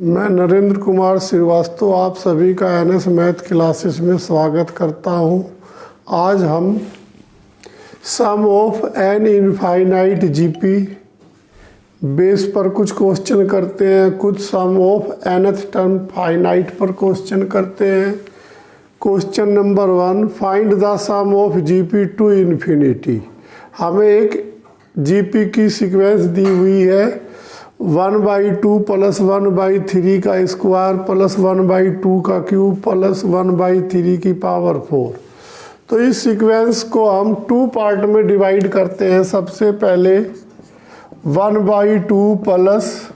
मैं नरेंद्र कुमार श्रीवास्तव आप सभी का एनएस मैथ क्लासेस में स्वागत करता हूं। आज हम sum of an infinite GP base पर कुछ क्वेश्चन करते हैं, कुछ sum of nth term finite पर क्वेश्चन करते हैं। Question number 1, find the sum of GP to infinity. हमें एक जीपी की सीक्वेंस दी हुई है 1/2 प्लस 1/3 का स्क्वायर प्लस 1/2 का क्यूब प्लस 1/3 की पावर 4। तो इस सीक्वेंस को हम 2 पार्ट में डिवाइड करते हैं। सबसे पहले 1/2 प्लस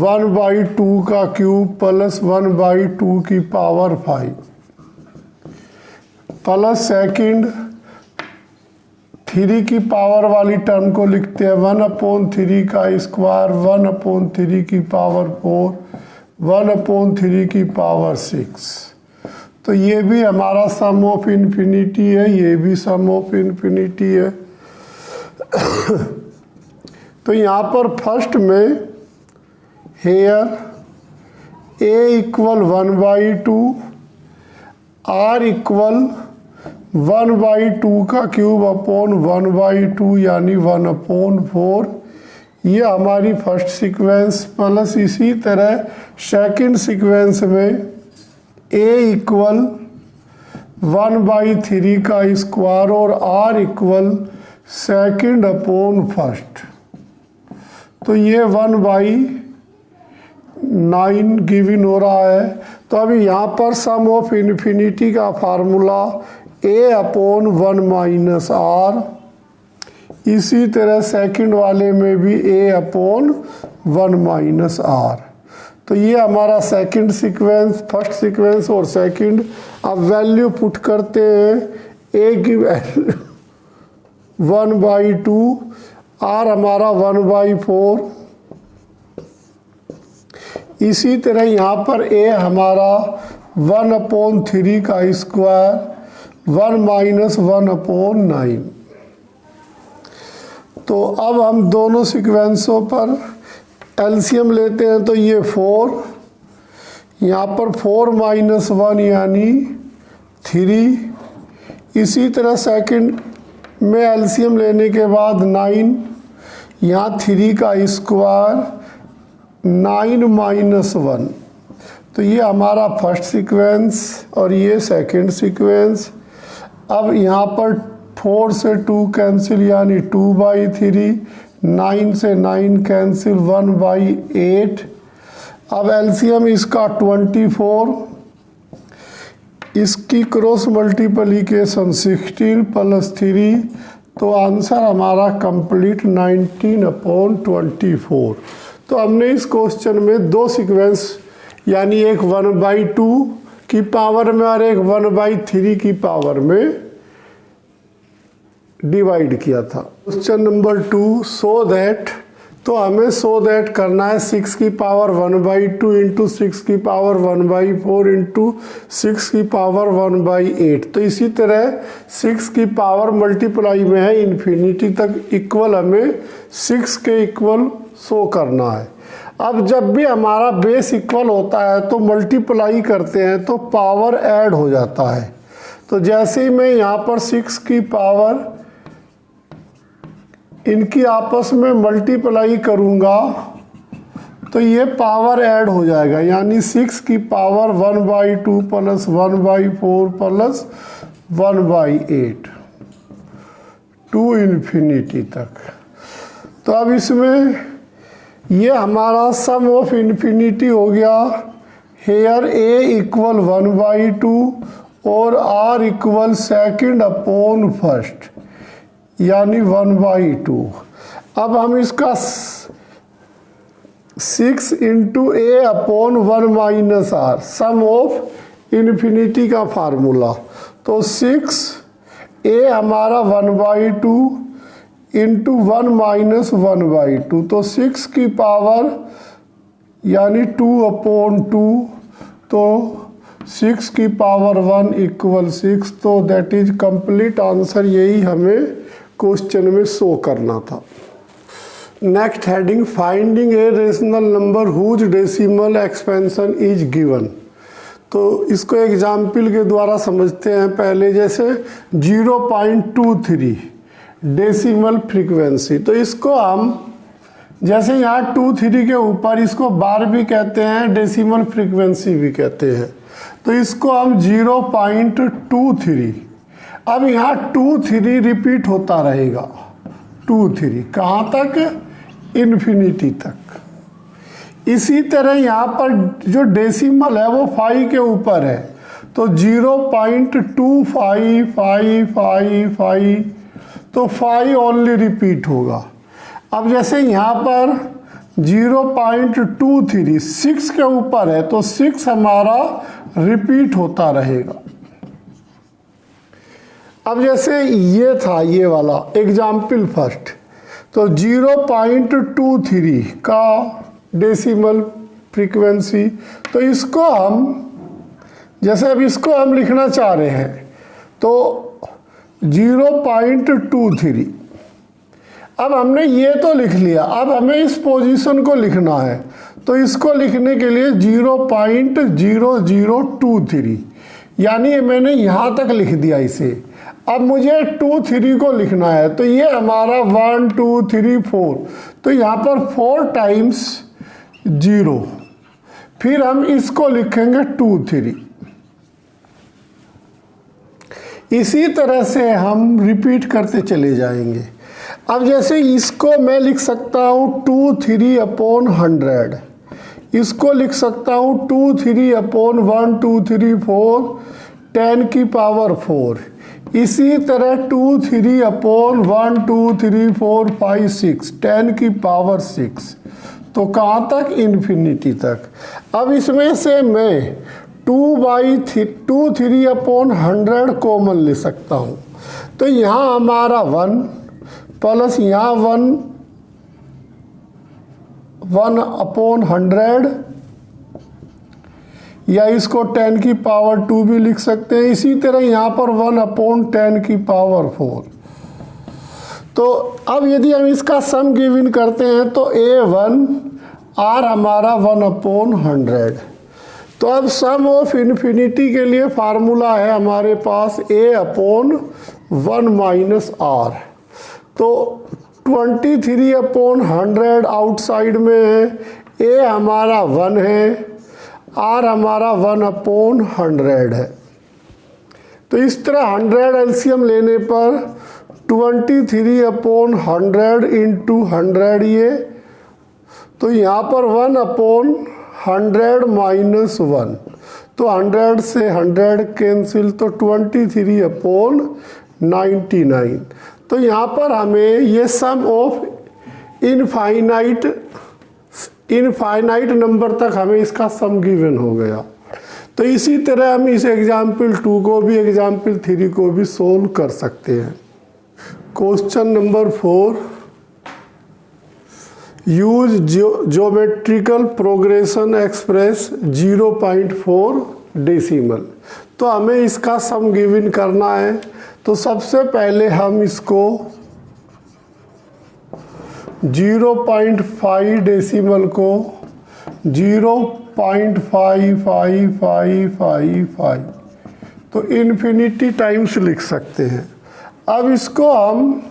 1/2 का क्यूब प्लस 1/2 की पावर 5 प्लस सेकंड 3 की पावर वाली टर्म को लिखते हैं 1/3 का स्क्वायर 1/3 की पावर 4 1/3 की पावर 6। तो ये भी हमारा सम ऑफ इन्फिनिटी है, ये भी सम ऑफ इन्फिनिटी है। तो यहाँ पर फर्स्ट में here a equal 1/2 r equal 1/2 का क्यूब अपॉन 1/2 यानी 1/4। ये हमारी फर्स्ट सीक्वेंस प्लस इसी तरह सेकंड सीक्वेंस में a इक्वल 1/3 का स्क्वायर और r equal second upon first. तो ये 1/9 गिवन हो रहा है। तो अभी यहाँ पर सम ऑफ इन्फिनिटी का फार्मूला a/1 - r, इसी तरह सेकंड वाले में भी a/1 - r। तो ये हमारा सेकंड सीक्वेंस, फर्स्ट सीक्वेंस और सेकंड। अब वैल्यू पुट करते हैं। a की वैल्यू 1/2, r हमारा 1/4। इसी तरह यहाँ पर a हमारा 1/3 का स्क्वायर 1 - 1/9। तो अब हम दोनों सीक्वेंसों पर एलसीएम लेते हैं। तो ये 4, यहाँ पर 4 - 1 यानी 3। इसी तरह सेकंड में एलसीएम लेने के बाद 9, यहाँ 3 का स्क्वायर 9 - 1। तो ये हमारा फर्स्ट सीक्वेंस और ये सेकंड सीक्वेंस। अब यहाँ पर 4 से 2 कैंसिल यानी 2/3, 9 से 9 कैंसिल 1/8। अब एलसीएम इसका 24, इसकी क्रॉस मल्टीप्लिकेशन 16 + 3। तो आंसर हमारा कंप्लीट 19/24। तो हमने इस क्वेश्चन में 2 सीक्वेंस यानी एक 1/2 की पावर में और एक 1/3 की पावर में डिवाइड किया था। Question number 2, so that. तो हमें सो दैट करना है 6 की पावर 1/2 इंटू 6 की पावर 1/4 इंटू 6 की पावर 1/8। तो इसी तरह 6 की पावर मल्टीप्लाई में है इन्फिनिटी तक इक्वल, हमें 6 के इक्वल शो करना है। अब जब भी हमारा बेस इक्वल होता है तो मल्टीप्लाई करते हैं तो पावर ऐड हो जाता है। तो जैसे ही मैं यहाँ पर 6 की पावर इनकी आपस में मल्टीप्लाई करूँगा तो ये पावर ऐड हो जाएगा, यानी 6 की power 1/2 plus 1/4 plus 1/8 to infinity तक। तो अब इसमें ये हमारा सम ऑफ इन्फिनिटी हो गया। हेयर a इक्वल 1/2 और r equal second upon first यानी 1/2। अब हम इसका 6 into a/1 - r sum of infinity का फार्मूला। तो 6a हमारा 1/2 इंटू 1 - 1/2। तो 6 की पावर यानी 2/2। तो 6 की पावर 1 इक्वल 6। तो दैट इज कंप्लीट आंसर। यही हमें क्वेश्चन में शो करना था। Next heading, finding a rational number whose decimal expansion is given. तो इसको एग्जाम्पल के द्वारा समझते हैं। पहले जैसे 0.23 डेसिमल फ्रीक्वेंसी, तो इसको हम जैसे यहाँ 23 के ऊपर इसको बार भी कहते हैं, डेसिमल फ्रीक्वेंसी भी कहते हैं। तो इसको हम 0.23, अब यहाँ 23 रिपीट होता रहेगा, 23 कहाँ तक, इन्फिनिटी तक। इसी तरह यहाँ पर जो डेसिमल है वो 5 के ऊपर है, तो 0.2555, तो 5 ओनली रिपीट होगा। अब जैसे यहाँ पर 0.23 6 के ऊपर है, तो 6 हमारा रिपीट होता रहेगा। अब जैसे ये था, ये वाला एग्जाम्पल फर्स्ट, तो 0.23 का डेसिमल फ्रीक्वेंसी, तो इसको हम जैसे अब इसको हम लिखना चाह रहे हैं, तो 0.23, अब हमने ये तो लिख लिया, अब हमें इस पोजीशन को लिखना है। तो इसको लिखने के लिए 0.0023, यानी मैंने यहाँ तक लिख दिया इसे। अब मुझे 23 को लिखना है, तो ये हमारा 1 2 3 4, तो यहाँ पर 4 टाइम्स 0, फिर हम इसको लिखेंगे 23। इसी तरह से हम रिपीट करते चले जाएंगे। अब जैसे इसको मैं लिख सकता हूँ 23/100, इसको लिख सकता हूँ 23/1 2 3 4 10 की पावर 4, इसी तरह 23/1 2 3 4 5 6 10 की पावर 6, तो कहाँ तक, इन्फिनिटी तक। अब इसमें से मैं 23/100 कॉमन ले सकता हूँ, तो यहाँ हमारा 1 प्लस यहाँ 1/100, या इसको 10 की पावर 2 भी लिख सकते हैं। इसी तरह यहाँ पर 1/10 की पावर 4। तो अब यदि हम इसका सम गिवन करते हैं, तो A1 R हमारा 1/100। तो अब सम ऑफ इन्फिनिटी के लिए फार्मूला है हमारे पास A/1 R। तो 23/100 आउटसाइड में है, A हमारा 1 है, R हमारा 1/100 है। तो इस तरह 100 एलसीएम लेने पर 23/100 इंटू 100 ये, तो यहाँ पर 1/100 माइनस 1, तो 100 से 100 कैंसिल, तो 23/99। तो यहाँ पर हमें ये सम ऑफ इनफाइनाइट नंबर तक हमें इसका सम गिवन हो गया। तो इसी तरह हम इस एग्जाम्पल 2 को भी, एग्जाम्पल 3 को भी सोल्व कर सकते हैं। Question number 4, use geometrical progression express 0.4 decimal. तो हमें इसका सम गिवन करना है। तो सबसे पहले हम इसको 0.5 डेसिमल को 0.55555, तो इन्फिनिटी टाइम्स लिख सकते हैं। अब इसको हम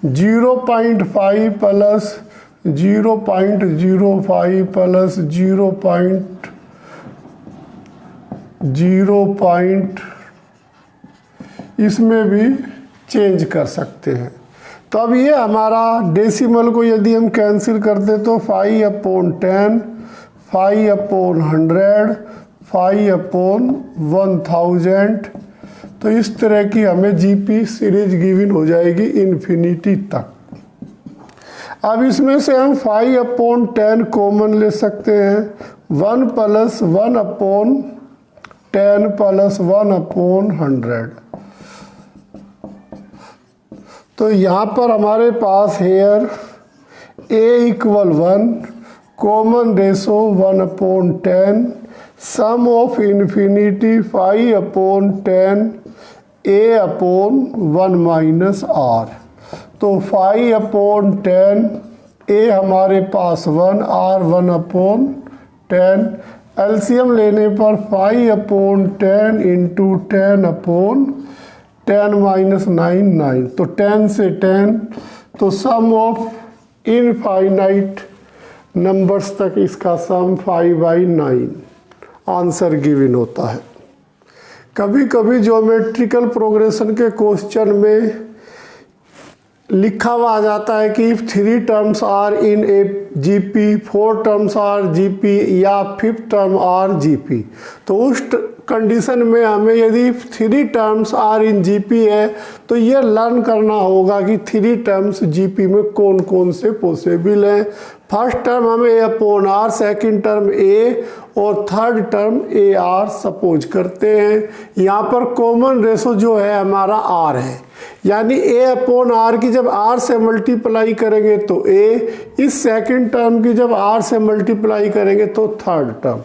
0.5 प्लस 0.05 प्लस 0.0 इसमें भी चेंज कर सकते हैं। तो अब ये हमारा डेसिमल को यदि हम कैंसिल करते तो 5/10, 5/100, 5/1000, तो इस तरह की हमें जीपी सीरीज गिवन हो जाएगी इन्फिनिटी तक। अब इसमें से हम 5/10 कॉमन ले सकते हैं, 1 प्लस 1/10 प्लस 1/100। तो यहाँ पर हमारे पास here A = 1, common ratio 1/10, sum of infinity 5/10 A/1 - R। तो 5/10 ए हमारे पास 1, आर 1/10, एलसीएम लेने पर 5/10 इंटू 10/10 माइनस 9, तो 10 से 10, तो सम ऑफ इनफाइनाइट नंबर्स तक इसका सम 5/9 आंसर गिवन होता है। कभी कभी ज्योमेट्रिकल प्रोग्रेशन के क्वेश्चन में लिखा हुआ आ जाता है कि 3 terms are in a GP, 4 terms are GP या 5th टर्म आर जीपी। तो उस कंडीशन में हमें यदि 3 टर्म्स आर इन जीपी है तो ये लर्न करना होगा कि 3 टर्म्स जीपी में कौन कौन से पॉसिबल हैं। फर्स्ट टर्म हमें A/R, सेकंड टर्म ए और थर्ड टर्म AR सपोज करते हैं। यहाँ पर कॉमन रेशो जो है हमारा R है, यानी A/R की जब R से मल्टीप्लाई करेंगे तो A, इस सेकंड टर्म की जब R से मल्टीप्लाई करेंगे तो थर्ड टर्म।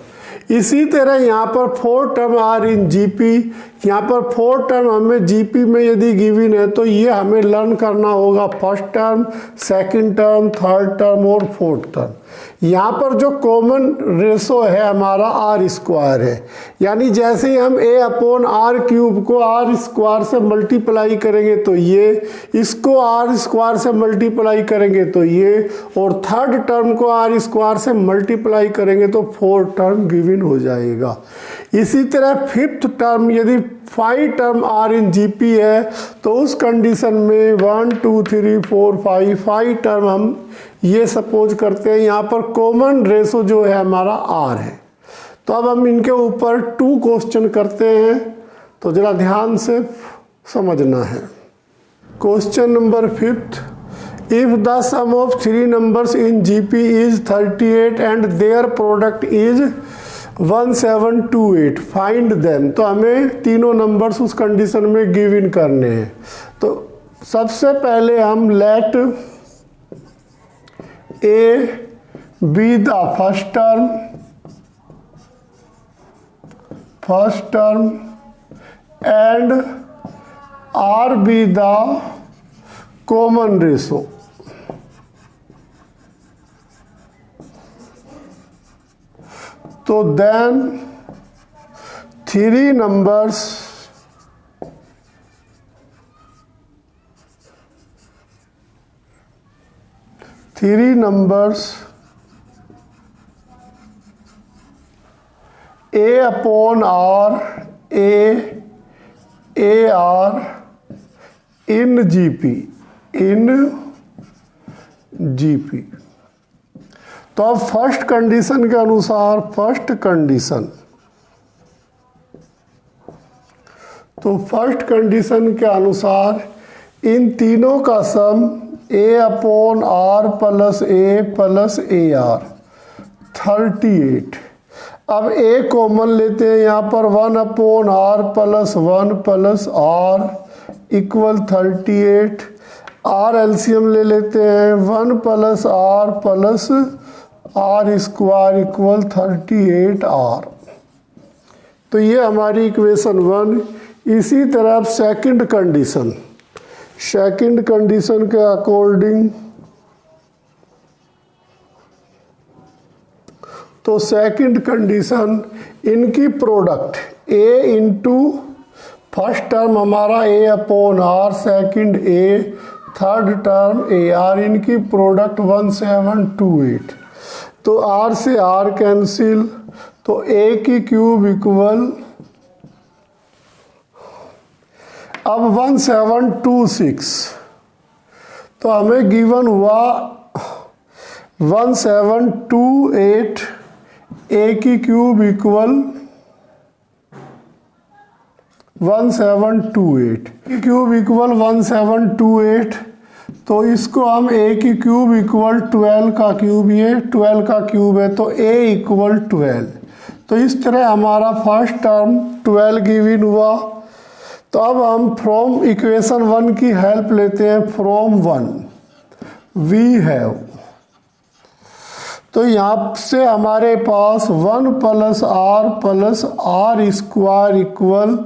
इसी तरह यहाँ पर 4 टर्म आर इन जीपी, यहाँ पर 4 टर्म हमें जीपी में यदि गिवन है तो ये हमें लर्न करना होगा first term, second term, third term और फोर्थ टर्म। यहाँ पर जो कॉमन रेशो है हमारा R² है, यानी जैसे ही हम A/R³ को R² से मल्टीप्लाई करेंगे तो ये, इसको R² से मल्टीप्लाई करेंगे तो ये, और थर्ड टर्म को R² से मल्टीप्लाई करेंगे तो 4 टर्म गिवन हो जाएगा। इसी तरह 5th टर्म यदि 5 टर्म आर इन जीपी है तो उस कंडीशन में 1 2 3 4 5 टर्म हम ये सपोज करते हैं। यहाँ पर कॉमन रेशो जो है हमारा R है। तो अब हम इनके ऊपर 2 क्वेश्चन करते हैं, तो जरा ध्यान से समझना है। Question number 5th, if the sum of 3 numbers in GP is 38 and their product is 1728, find them. तो हमें तीनों नंबर्स उस कंडीशन में गिवन करने हैं। तो सबसे पहले हम let a be the first term and r be the common ratio. तो then 3 numbers A/R, AR in GP. तो अब फर्स्ट कंडीशन के अनुसार, फर्स्ट कंडीशन के अनुसार इन तीनों का सम A/R plus A plus AR 38। अब A कॉमन लेते हैं, यहाँ पर 1/R plus 1 plus R equal 38। R LCM ले लेते हैं, 1 plus R plus R² equal 38R। तो ये हमारी इक्वेशन 1। इसी तरह सेकंड कंडीशन के अकॉर्डिंग, तो सेकंड कंडीशन इनकी product A into first term हमारा A/R, second A, third term AR, इनकी प्रोडक्ट 1728। तो R से R कैंसिल, तो A³ इक्वल, अब 1726। तो हमें गिवन हुआ 1728, A³ इक्वल 1728, A³ इक्वल 1728। तो इसको हम A³ इक्वल 12 का क्यूब, ये 12 का क्यूब है तो A इक्वल 12। तो इस तरह हमारा फर्स्ट टर्म 12 गिवन हुआ। तो अब हम फ्रॉम इक्वेशन 1 की हेल्प लेते हैं। फ्रॉम 1 वी हैव, तो यहाँ से हमारे पास 1 plus R equal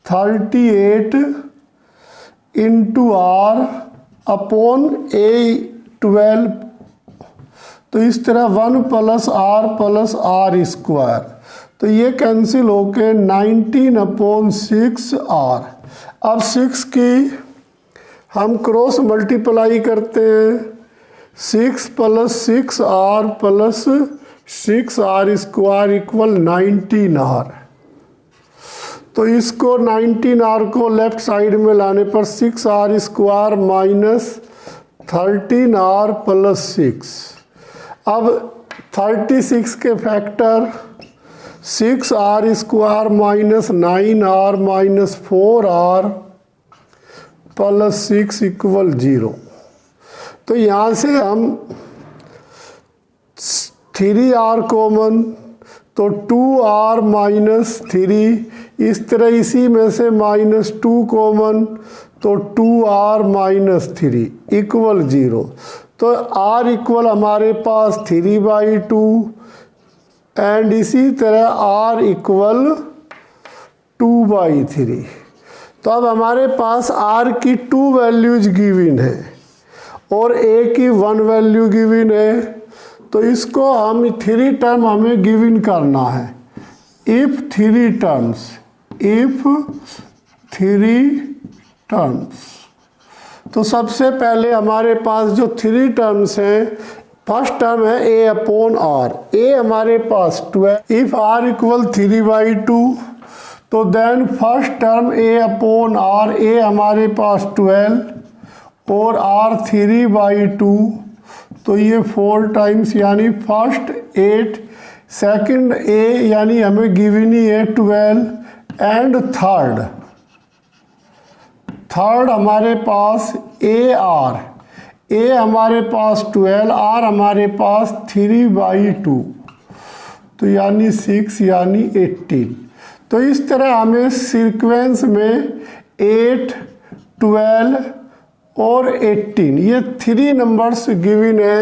38 into R upon A12 तो इस तरह 1 प्लस आर स्क्वायर, तो ये कैंसिल होके 19/6 r। अब 6 की हम क्रॉस मल्टीप्लाई करते हैं, 6 + 6r + 6r square equal 19r। तो इसको 19r को लेफ्ट साइड में लाने पर 6r स्क्वायर माइनस 13r + 6। अब 36 के factor 6r square minus 9r minus 4r + 6 equal 0। तो यहाँ से हम 3r कॉमन, तो 2r माइनस 3, इस तरह इसी में से -2 कॉमन, तो 2r माइनस 3 इक्वल 0। तो r इक्वल हमारे पास 3/2 एंड इसी तरह r इक्वल 2/3। तो अब हमारे पास r की 2 वैल्यूज गिवन है और a की 1 वैल्यू गिवन है, तो इसको हम 3 टर्म हमें गिवन करना है। इफ 3 टर्म्स, तो सबसे पहले हमारे पास जो 3 टर्म्स हैं, फर्स्ट टर्म है a/r, a हमारे पास 12। इफ r इक्वल 3/2, तो then first term a/r, a हमारे पास 12 और r 3/2, तो ये 4 टाइम्स यानी फर्स्ट 8, सेकंड a यानी हमें गिवन ही है 12 एंड थर्ड हमारे पास a हमारे पास 12, r हमारे पास 3/2, तो यानी 6 यानी 18। तो इस तरह हमें सीक्वेंस में 8, 12 और 18 ये 3 नंबर्स गिवन है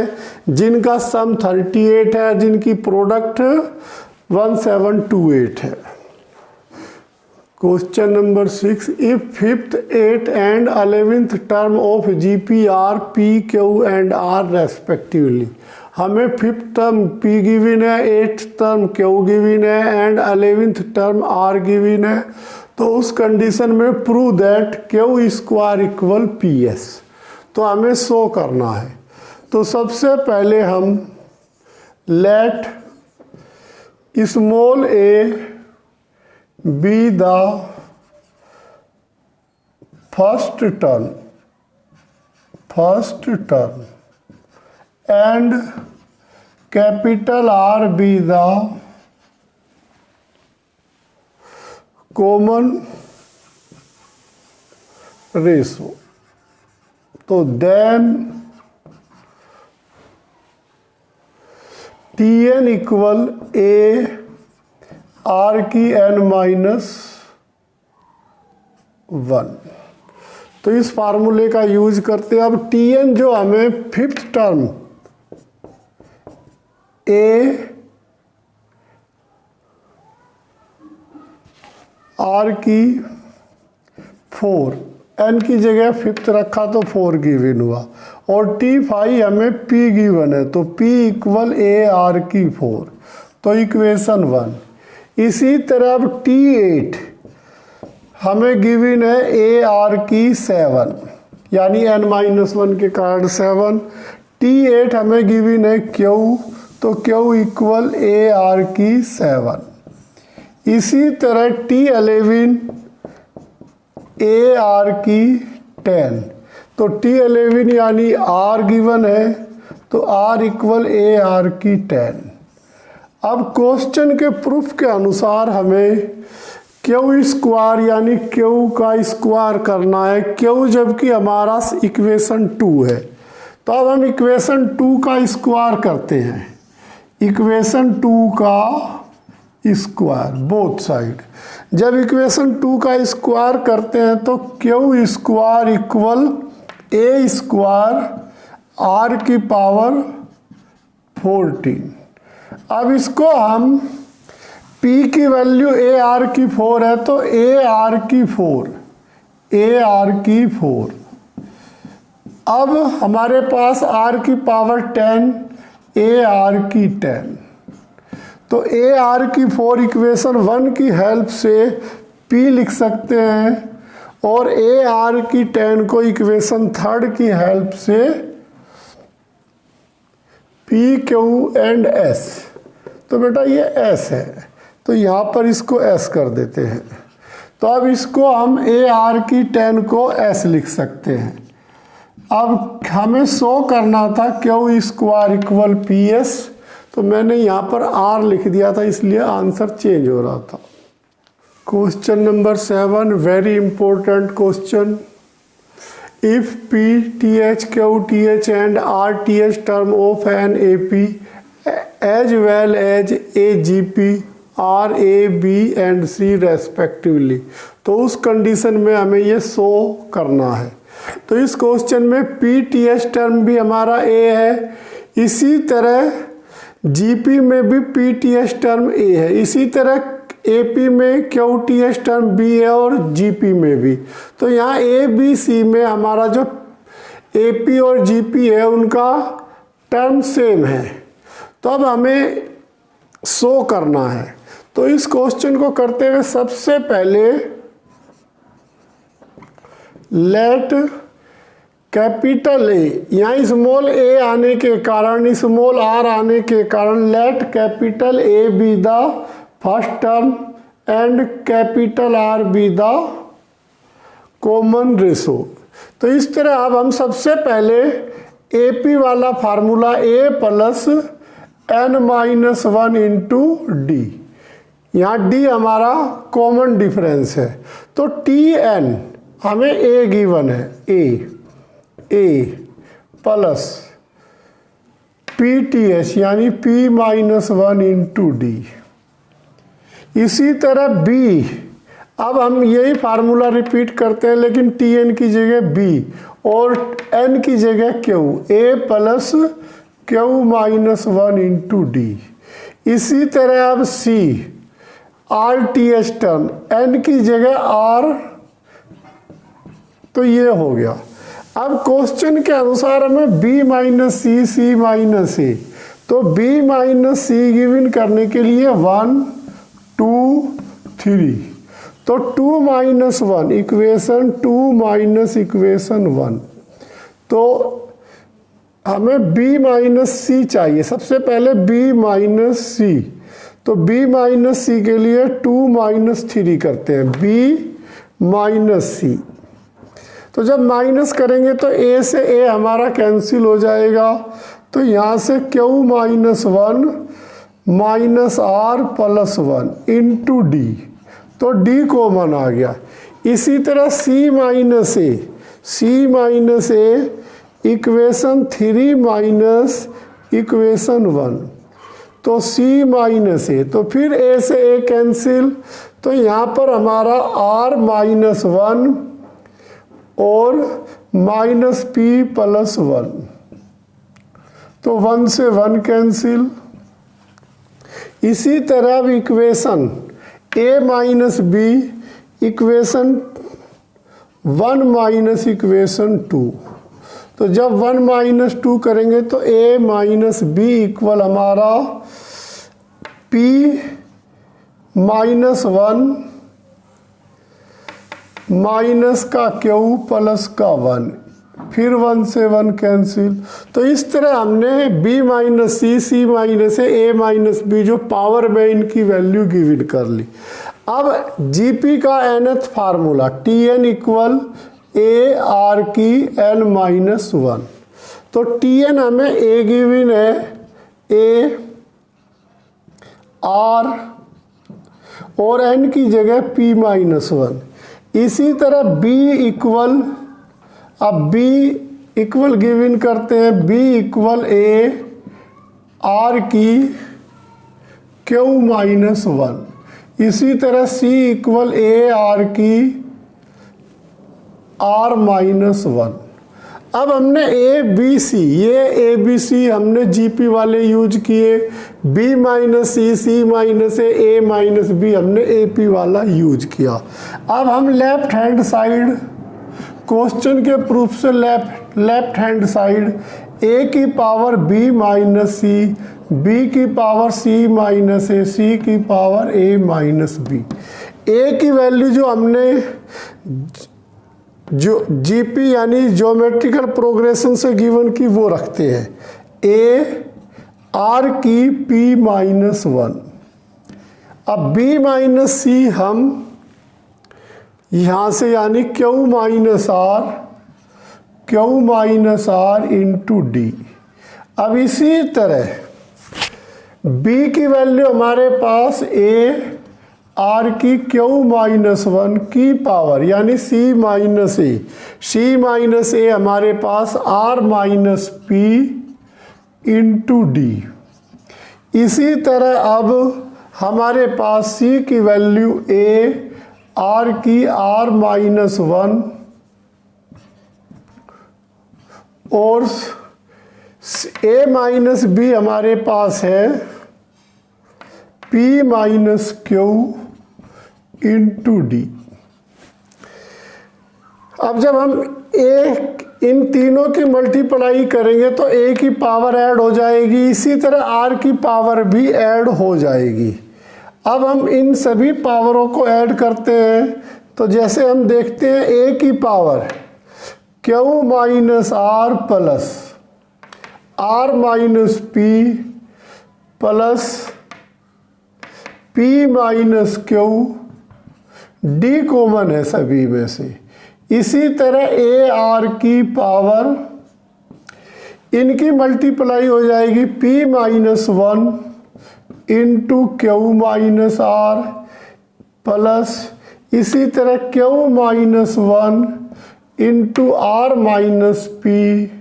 जिनका सम 38 है, जिनकी प्रोडक्ट 1728 है। Question number 6, if 5th, 8th and 11th term of GP are P, Q and R respectively. हमें 5th टर्म P गिवन है, 8th टर्म Q गिवन है and 11th term R given है, तो उस कंडीशन में prove that Q square equal PS। तो हमें show करना है। तो सबसे पहले हम let small a be the first term and capital R be the common ratio। तो then Tn equal a r की n-1। तो इस फार्मूले का यूज करते हैं। अब Tn जो हमें 5th टर्म a r की 4, n की जगह 5th रखा तो 4 गिवन हुआ, और T5 हमें P गिवन है, तो P इक्वल a r की 4, तो इक्वेशन 1। इसी तरह अब T8 हमें गिवन है a r की 7, यानी n-1 के कारण 7। T8 हमें गिवन है Q, तो Q इक्वल a r की 7। इसी तरह T11 a r की 10, तो T11 यानी r गिवन है, तो r इक्वल a r की 10। अब क्वेश्चन के प्रूफ के अनुसार हमें Q स्क्वायर यानी Q का स्क्वायर करना है, Q जबकि हमारा इक्वेशन 2 है। तो अब हम इक्वेशन 2 का स्क्वायर करते हैं, इक्वेशन 2 का स्क्वायर बोथ साइड। जब इक्वेशन 2 का स्क्वायर करते हैं तो Q square equal a square r की पावर 14। अब इसको हम P की वैल्यू a r की 4 है, तो a r की 4। अब हमारे पास r की पावर 10 ए आर की 10। तो ए आर की 4 इक्वेशन 1 की हेल्प से पी लिख सकते हैं और ए आर की 10 को इक्वेशन 3 की हेल्प से पी क्यू एंड एस। तो बेटा ये एस है, तो यहाँ पर इसको एस कर देते हैं। तो अब इसको हम ए आर की 10 को एस लिख सकते हैं। अब हमें शो करना था Q square equal P S, तो मैंने यहाँ पर आर लिख दिया था, इसलिए आंसर चेंज हो रहा था। Question number 7, very important question. If P, TH, Q, TH and RTH term of an AP as well as a GP are A, B and C respectively, तो उस कंडीशन में हमें ये शो करना है। तो इस क्वेश्चन में P, TH टर्म भी हमारा A है, इसी तरह GP में भी P, TH टर्म A है, इसी तरह AP में QTH टर्म B है और GP में भी। तो यहाँ ABC में हमारा जो AP और GP है उनका टर्म सेम है। तो अब हमें शो करना है। तो इस क्वेश्चन को करते हुए सबसे पहले लेट कैपिटल ए, यहाँ स्मॉल ए आने के कारण, स्मॉल आर आने के कारण let capital a be the first term and capital r be the common ratio. तो इस तरह अब हम सबसे पहले एपी वाला formula a plus n minus 1 into d, यहाँ डी हमारा कॉमन डिफरेंस है। तो टी एन हमें ए गिवन है, a plus p t s यानी पी माइनस 1 इंटू डी। इसी तरह B, अब हम यही फार्मूला रिपीट करते हैं लेकिन TN की जगह B और N की जगह Q, A plus Q minus 1 into D. इसी तरह अब C, RTH टर्म, N की जगह R, तो ये हो गया। अब क्वेश्चन के अनुसार हमें B minus C, C minus A, तो B माइनस सी गिवन करने के लिए 1 2 3, तो 2 माइनस 1 इक्वेशन 2 माइनस इक्वेशन 1। तो हमें B माइनस सी चाहिए, सबसे पहले B माइनस सी। तो B माइनस सी के लिए 2 माइनस 3 करते हैं, B माइनस सी। तो जब माइनस करेंगे तो A से A हमारा कैंसिल हो जाएगा, तो यहाँ से Q minus 1 minus R plus 1 into D, तो डी कॉमन आ गया। इसी तरह C minus A equation 3 minus equation 1, तो सी माइनस ए, तो फिर ए से ए कैंसिल, तो यहाँ पर हमारा आर माइनस 1 और माइनस पी प्लस 1, तो 1 से 1 कैंसिल। इसी तरह अब equation a minus B equation 1 minus equation 2, तो जब 1 माइनस 2 करेंगे तो a माइनस बी इक्वल हमारा p माइनस 1 माइनस का q प्लस का 1, फिर 1 से 1 कैंसिल। तो इस तरह हमने b माइनस सी, सी माइनस ए माइनस बी जो पावर में इनकी वैल्यू गिवन कर ली। अब जीपी का nth फार्मूला Tn इक्वल ए आर की n माइनस 1, तो Tn हमें a गिवन है, a r और n की जगह p माइनस 1। इसी तरह b इक्वल, अब b इक्वल गिवन करते हैं, b इक्वल a r की q माइनस 1। इसी तरह c इक्वल a r की r माइनस 1। अब हमने ए बी सी, ये ए बी सी हमने जीपी वाले यूज किए, बी माइनस सी, सी माइनस ए माइनस बी हमने एपी वाला यूज किया। अब हम लेफ्ट हैंड साइड क्वेश्चन के प्रूफ से लेफ्ट हैंड साइड ए की पावर बी माइनस सी, बी की पावर सी माइनस ए, सी की पावर ए माइनस बी। ए की वैल्यू जो हमने जो जीपी यानी ज्योमेट्रिकल प्रोग्रेशन से गिवन की वो रखते हैं, ए आर की पी माइनस वन। अब बी माइनस सी हम यहाँ से यानी Q minus R into D. अब इसी तरह b की वैल्यू हमारे पास a आर की क्यू माइनस वन की पावर यानी c minus A, C minus A हमारे पास r minus P into D. इसी तरह अब हमारे पास c की वैल्यू a आर की r माइनस वन और a माइनस बी हमारे पास है p minus Q into D. अब जब हम इन तीनों की मल्टीप्लाई करेंगे तो a की पावर ऐड हो जाएगी, इसी तरह r की पावर भी ऐड हो जाएगी। अब हम इन सभी पावरों को ऐड करते हैं तो जैसे हम देखते हैं a की power Q minus R plus R minus P plus P minus Q, D common है सभी में से। इसी तरह ए आर की पावर इनकी मल्टीप्लाई हो जाएगी P minus one into Q minus R plus इसी तरह Q minus one into R minus P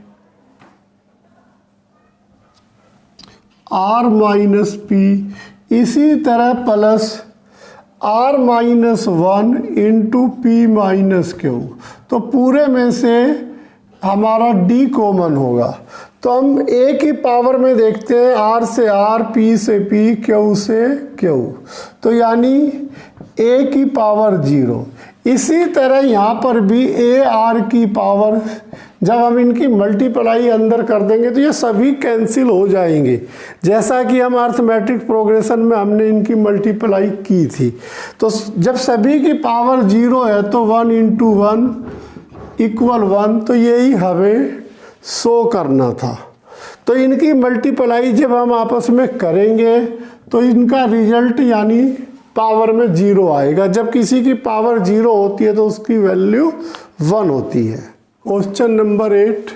R minus P, इसी तरह plus R minus one into P minus Q. तो पूरे में से हमारा डी कॉमन होगा। तो हम ए की पावर में देखते हैं आर से आर, पी से पी, क्यू से क्यू, तो यानी ए की पावर जीरो। इसी तरह यहाँ पर भी ए आर की पावर जब हम इनकी मल्टीप्लाई अंदर कर देंगे तो ये सभी कैंसिल हो जाएंगे, जैसा कि हम अर्थमेटिक प्रोग्रेशन में हमने इनकी मल्टीप्लाई की थी। तो जब सभी की पावर जीरो है तो one into one equal one, तो यही हमें शो करना था। तो इनकी मल्टीप्लाई जब हम आपस में करेंगे तो इनका रिजल्ट यानी पावर में जीरो आएगा। जब किसी की पावर जीरो होती है तो उसकी वैल्यू वन होती है। Question number 8,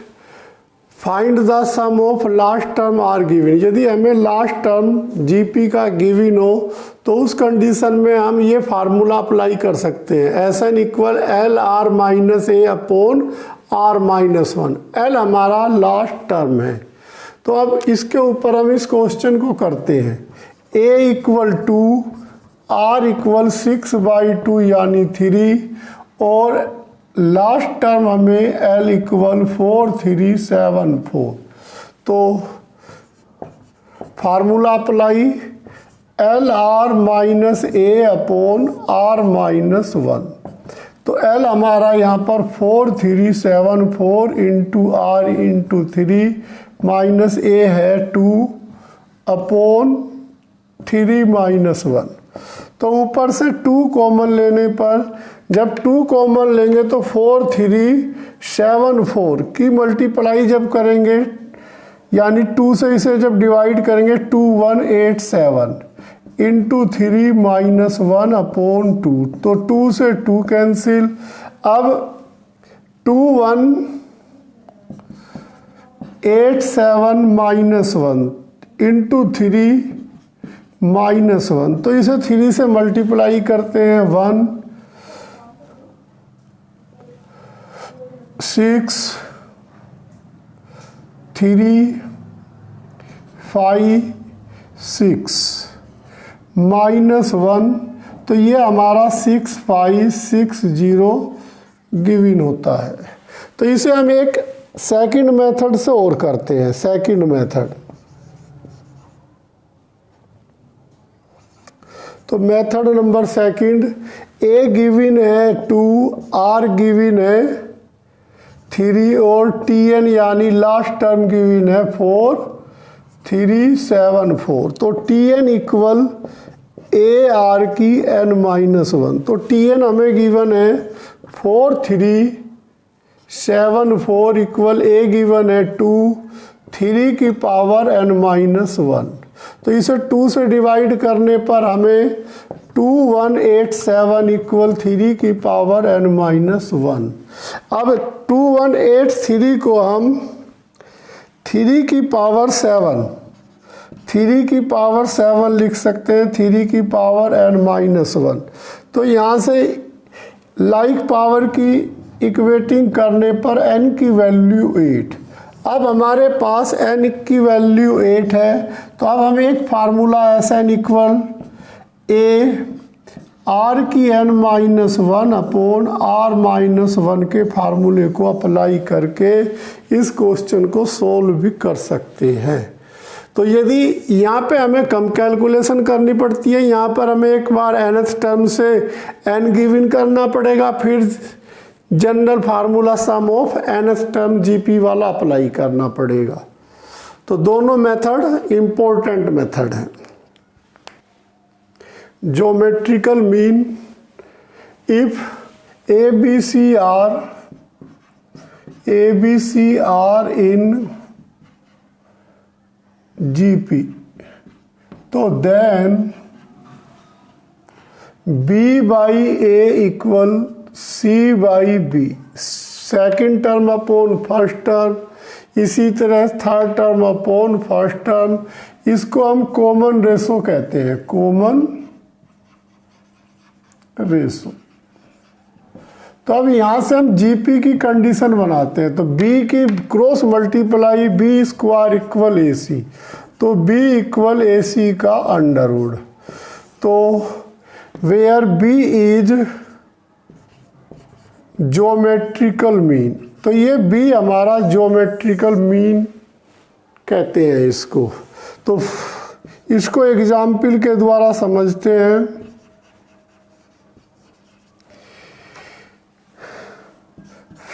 find the sum of last term are given. यदि हमें लास्ट टर्म जीपी का गिवन हो तो उस कंडीशन में हम ये फार्मूला अप्लाई कर सकते हैं, S N equal L R minus A upon R minus one. L हमारा लास्ट टर्म है। तो अब इसके ऊपर हम इस क्वेश्चन को करते हैं। A equal two R equal 6/2 यानी 3 और लास्ट टर्म हमें एल इक्वल 4374। तो formula apply L R minus A upon R minus one. तो एल हमारा यहाँ पर 4374 into R into 3 minus A है 2 अपॉन 3 माइनस 1। तो ऊपर से 2 कॉमन लेने पर जब 2 कॉमन लेंगे तो 4374 की मल्टीप्लाई जब करेंगे यानी 2 से इसे जब डिवाइड करेंगे 2187 इंटू 3 माइनस 1 अपॉन 2। तो 2 से 2 कैंसिल। अब 2187 माइनस 1 इंटू 3 माइनस 1। तो इसे 3 से मल्टीप्लाई करते हैं 1 6 3 5 6 माइनस 1। तो ये हमारा 6560 गिवन होता है। तो इसे हम एक सेकंड मेथड से और करते हैं। सेकंड मेथड, तो मेथड नंबर सेकंड, ए गिवन है 2, आर गिवन है 3 और Tn यानी लास्ट टर्म गिवन है 4 3 7 4। तो Tn इक्वल AR की n-1। तो Tn हमें गिवन है 4 3 7 4 इक्वल A गिवन है 2 3 की पावर n-1। तो इसे 2 से डिवाइड करने पर हमें 2187 इक्वल 3 की पावर n-1। अब 2183 को हम 3 की पावर 7 लिख सकते हैं, 3 की पावर n-1। तो यहाँ से लाइक पावर की इक्वेटिंग करने पर n की वैल्यू 8। अब हमारे पास n की वैल्यू 8 है, तो अब हमें एक formula Sn equal A R की n-1 अपॉन R-1 के फार्मूले को अप्लाई करके इस क्वेश्चन को सोल्व भी कर सकते हैं। तो यदि यहाँ पे हमें कम कैलकुलेशन करनी पड़ती है, यहाँ पर हमें एक बार nth टर्म से n गिवन करना पड़ेगा, फिर general formula sum of nth term GP वाला अप्लाई करना पड़ेगा। तो दोनों मेथड इम्पोर्टेंट मेथड है। Geometrical mean if ABC are in GP, तो then B by A equal C by B, second term upon first term, इसी तरह third term upon first term. इसको हम कॉमन रेशो कहते हैं, कॉमन रेशो। तो अब यहाँ से हम GP की कंडीशन बनाते हैं। तो B की cross multiply B square equal AC, तो B इक्वल AC का अंडरवुड। तो where B is geometrical mean, तो ये B हमारा ज्योमेट्रिकल मीन कहते हैं इसको। तो इसको एग्जाम्पल के द्वारा समझते हैं।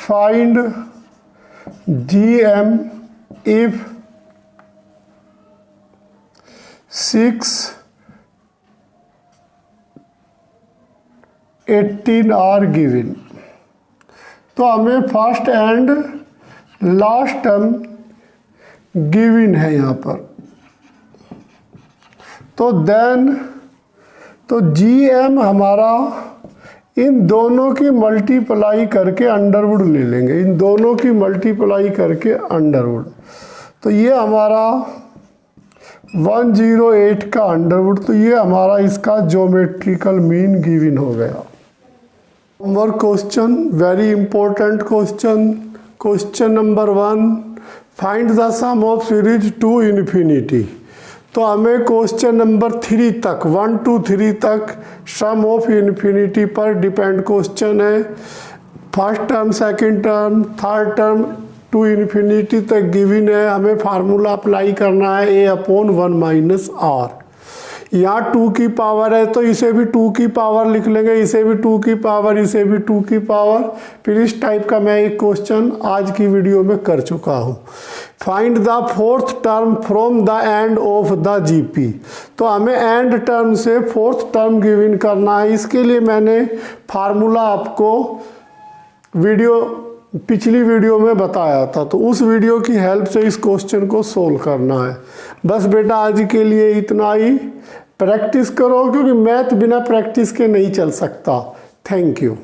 Find GM if 6 18 are given। तो हमें first and last term given है यहाँ पर। तो देन तो GM हमारा इन दोनों की मल्टीप्लाई करके अंडरवुड ले लेंगे, इन दोनों की मल्टीप्लाई करके अंडरवुड। तो ये हमारा 108 का अंडरवुड, तो ये हमारा इसका ज्योमेट्रिकल मीन गिवन हो गया। Number question, very important question, question number 1, find the sum of series to infinity. तो हमें क्वेश्चन नंबर 3 तक 1 to 3 तक सम ऑफ इन्फिनिटी पर डिपेंड क्वेश्चन है। First term, second term, third term to infinity तक given है। हमें formula apply करना है A/1 - R। यहाँ 2 की पावर है, तो इसे भी 2 की पावर लिख लेंगे, इसे भी 2 की पावर, इसे भी 2 की पावर। फिर इस टाइप का मैं एक क्वेश्चन आज की वीडियो में कर चुका हूँ। Find the fourth term from the end of the GP। तो हमें एंड टर्म से फोर्थ टर्म गिवन करना है। इसके लिए मैंने फार्मूला आपको पिछली वीडियो में बताया था, तो उस वीडियो की हेल्प से इस क्वेश्चन को सोल्व करना है। बस बेटा आज के लिए इतना ही। प्रैक्टिस करो, क्योंकि मैथ बिना प्रैक्टिस के नहीं चल सकता। Thank you.